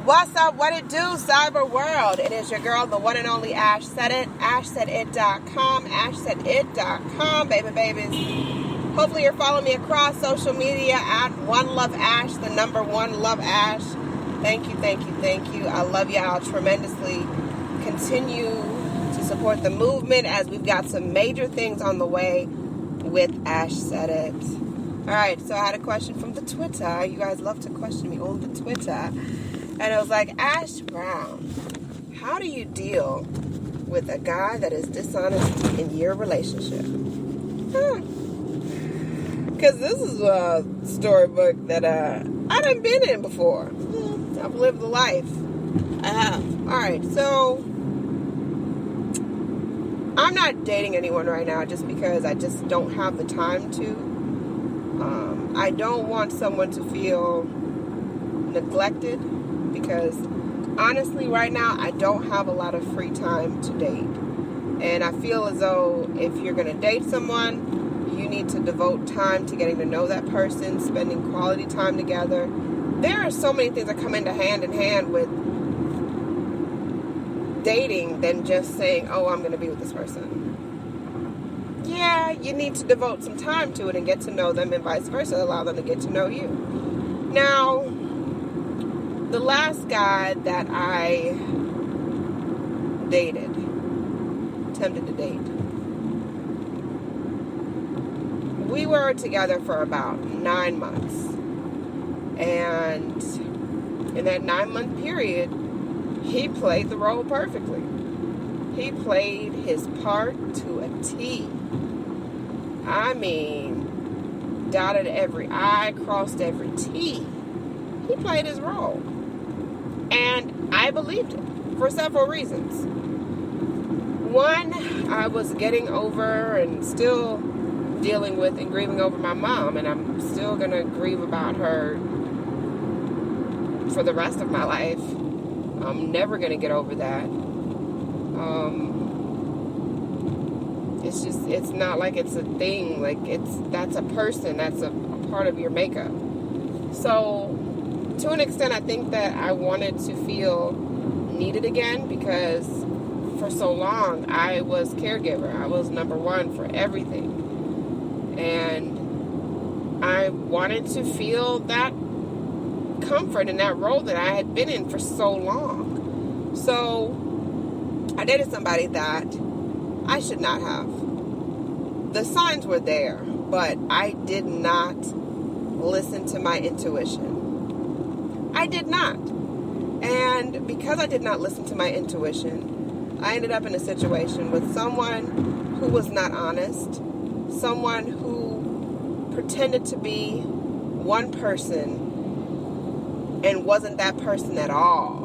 What's up? What it do, cyber world? It is your girl, the one and only Ash Said It. AshSaidIt.com. AshSaidIt.com, babies. Hopefully you're following me across social media at One Love Ash, the number One Love Ash. Thank you. I love y'all tremendously. Continue to support the movement as we've got some major things on the way with Ash Said It. All right, so I had a question from the Twitter. You guys love to question me on the Twitter. And it was like, Ash Brown, how do you deal with a guy that is dishonest in your relationship? Because this is a storybook that I done been in before. I've lived the life. I have. All right, so I'm not dating anyone right now just because I just don't have the time to. I don't want someone to feel neglected because honestly right now I don't have a lot of free time to date. And I feel as though if you're going to date someone, you need to devote time to getting to know that person, spending quality time together. There are so many things that come into hand in hand with dating than just saying, oh, I'm going to be with this person. Yeah, you need to devote some time to it and get to know them and vice versa. Allow them to get to know you. Now, the last guy that I attempted to date, we were together for about 9 months. And in that 9-month period, he played the role perfectly. He played his part to a T. I mean, dotted every I, crossed every T. He played his role. And I believed it for several reasons. One, I was getting over and still dealing with and grieving over my mom. And I'm still going to grieve about her for the rest of my life. I'm never going to get over that. It's not like it's a thing. Like, that's a person. That's a part of your makeup. So, to an extent, I think that I wanted to feel needed again because for so long, I was caregiver. I was number one for everything. And I wanted to feel that comfort in that role that I had been in for so long. So, I dated somebody that I should not have. The signs were there, but I did not listen to my intuition. I did not. And because I did not listen to my intuition, I ended up in a situation with someone who was not honest, someone who pretended to be one person and wasn't that person at all.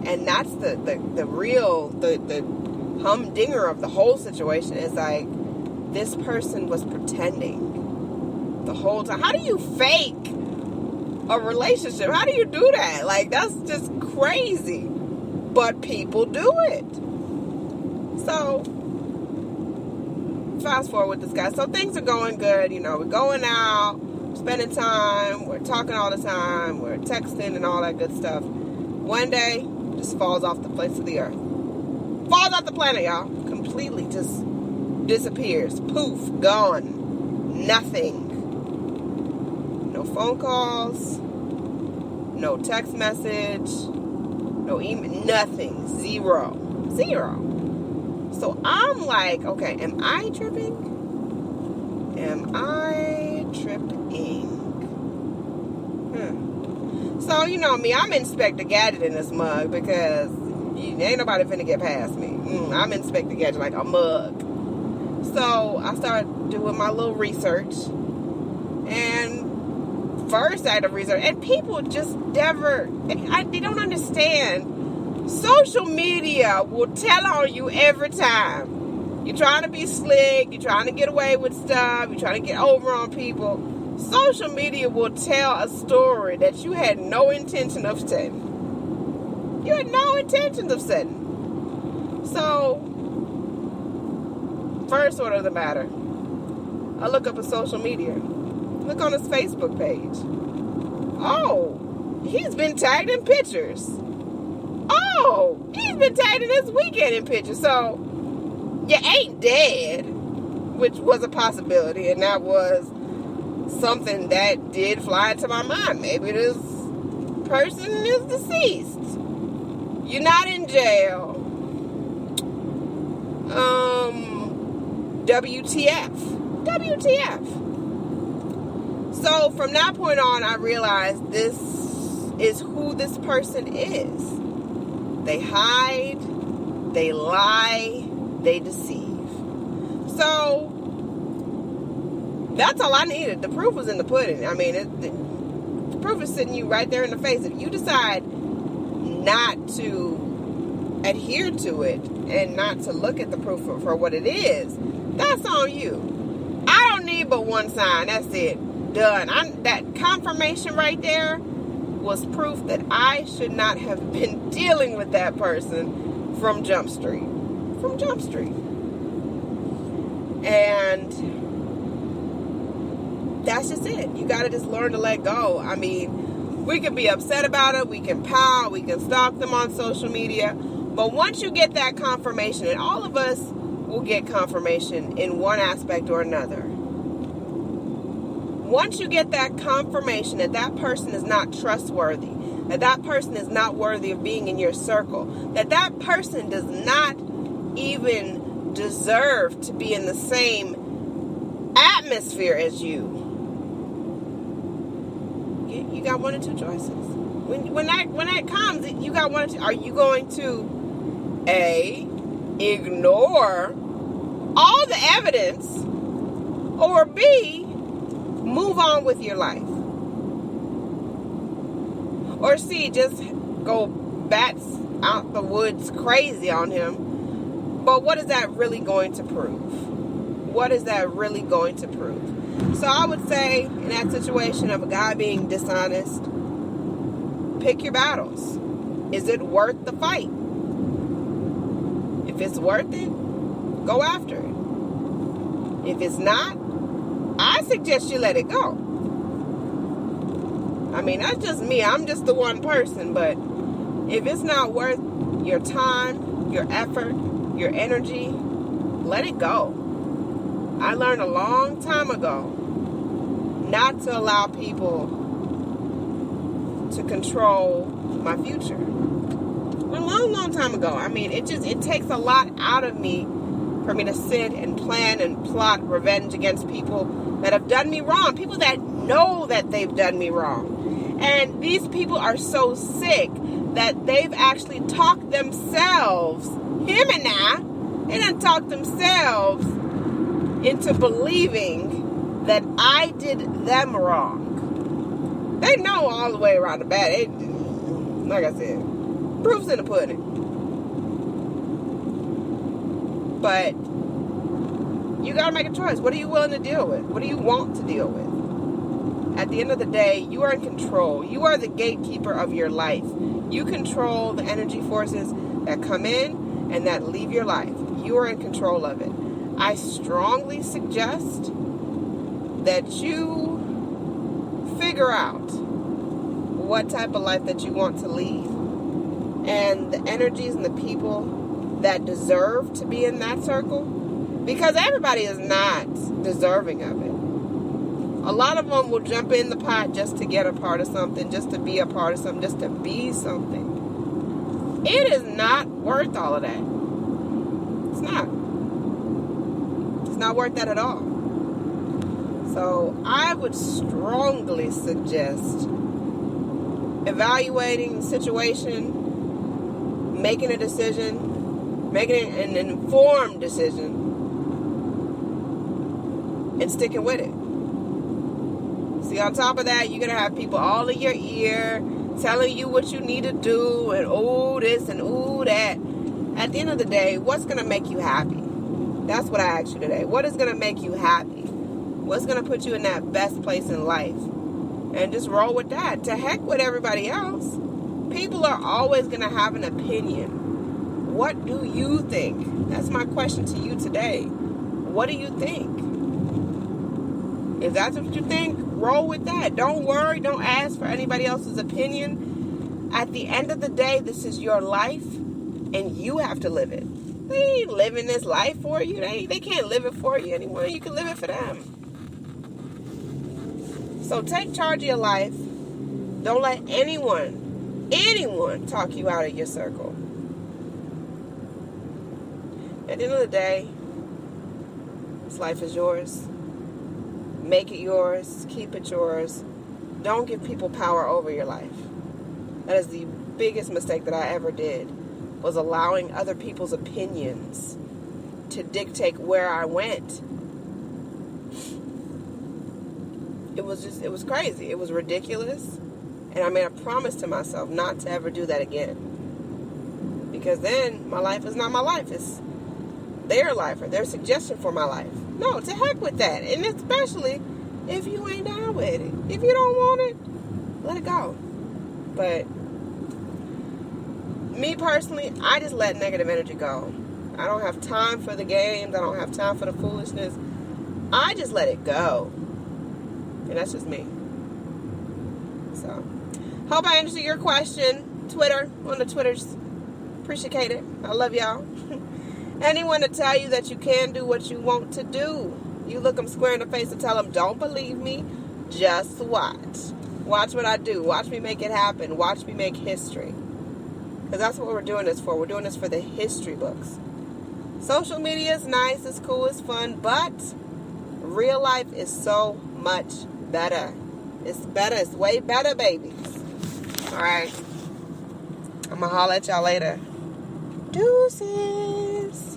And that's the real humdinger of the whole situation is like, this person was pretending the whole time. How do you fake a relationship? How do you do that? Like, that's just crazy. But people do it. So, fast forward with this guy. So things are going good. You know, we're going out, spending time, we're talking all the time, we're texting and all that good stuff. One day, just falls off the face of the earth. Falls off the planet, y'all. Completely just disappears. Poof. Gone. Nothing. No phone calls. No text message. No email. Nothing. Zero. So I'm like, okay, am I tripping? So, you know me, I'm Inspector Gadget in this mug because ain't nobody finna get past me. I'm Inspector Gadget like a mug. So, I started doing my little research. And first I had to research. And people just never, they don't understand. Social media will tell on you every time. You're trying to be slick. You're trying to get away with stuff. You're trying to get over on people. Social media will tell a story that you had no intention of setting. You had no intentions of setting. So, first order of the matter, I look up his social media. Look on his Facebook page. Oh, he's been tagged in pictures. Oh, he's been tagged in this weekend in pictures. So, you ain't dead, which was a possibility, and that was something that did fly into my mind. Maybe this person is deceased. You're not in jail. WTF. So from that point on, I realized this is who this person is. They hide, they lie, they deceive. So that's all I needed. The proof was in the pudding. I mean, the proof is sitting you right there in the face. If you decide not to adhere to it and not to look at the proof for what it is, that's on you. I don't need but one sign. That's it. Done. That confirmation right there was proof that I should not have been dealing with that person from Jump Street. And that's just it. You got to just learn to let go. I mean, we can be upset about it. We can pout. We can stalk them on social media. But once you get that confirmation, and all of us will get confirmation in one aspect or another. Once you get that confirmation that that person is not trustworthy, that that person is not worthy of being in your circle, that that person does not even deserve to be in the same atmosphere as you, you got one or two choices. When that comes, you got one or two. Are you going to A, ignore all the evidence, or B, move on with your life, or C, just go bats out the woods crazy on him? But what is that really going to prove? What is that really going to prove? So I would say, in that situation of a guy being dishonest, pick your battles. Is it worth the fight? If it's worth it, go after it. If it's not, I suggest you let it go. I mean, that's just me. I'm just the one person. But if it's not worth your time, your effort, your energy, let it go. I learned a long time ago not to allow people to control my future. A long time ago. I mean, it takes a lot out of me for me to sit and plan and plot revenge against people that have done me wrong. People that know that they've done me wrong. And these people are so sick that they've actually talked themselves, him and I, they done talked themselves into believing that I did them wrong. They know all the way around the bad. Like I said, proof's in the pudding. But you got to make a choice. What are you willing to deal with? What do you want to deal with? At the end of the day, you are in control. You are the gatekeeper of your life. You control the energy forces that come in and that leave your life. You are in control of it. I strongly suggest that you figure out what type of life that you want to lead, and the energies and the people that deserve to be in that circle, because everybody is not deserving of it. A lot of them will jump in the pot just to get a part of something, just to be a part of something, just to be something. It is not worth all of that. It's not. It's not worth that at all. So I would strongly suggest evaluating the situation, making a decision, making an informed decision, and sticking with it. See, on top of that, you're going to have people all in your ear telling you what you need to do, and oh this and oh that. At the end of the day, what's going to make you happy? That's what I asked you today. What is going to make you happy? What's going to put you in that best place in life? And just roll with that. To heck with everybody else. People are always going to have an opinion. What do you think? That's my question to you today. What do you think? If that's what you think, roll with that. Don't worry. Don't ask for anybody else's opinion. At the end of the day, this is your life, and you have to live it. They ain't living this life for you. They can't live it for you anymore. You can live it for them. So take charge of your life. Don't let anyone talk you out of your circle. At the end of the day, this life is yours. Make it yours. Keep it yours. Don't give people power over your life. That is the biggest mistake that I ever did, was allowing other people's opinions to dictate where I went. It was crazy. It was ridiculous. And I made a promise to myself not to ever do that again. Because then my life is not my life. It's their life or their suggestion for my life. No, to heck with that. And especially if you ain't down with it. If you don't want it, let it go. But me personally, I just let negative energy go. I don't have time for the games. I don't have time for the foolishness. I just let it go. And that's just me. So, hope I answered your question. Twitter, on the Twitters. Appreciate it. I love y'all. Anyone to tell you that you can do what you want to do, you look them square in the face and tell them, don't believe me, just watch. Watch what I do. Watch me make it happen. Watch me make history. Because that's what we're doing this for. We're doing this for the history books. Social media is nice, it's cool, it's fun, but real life is so much better. It's better. It's way better, babies. All right. I'm going to holler at y'all later. Deuces.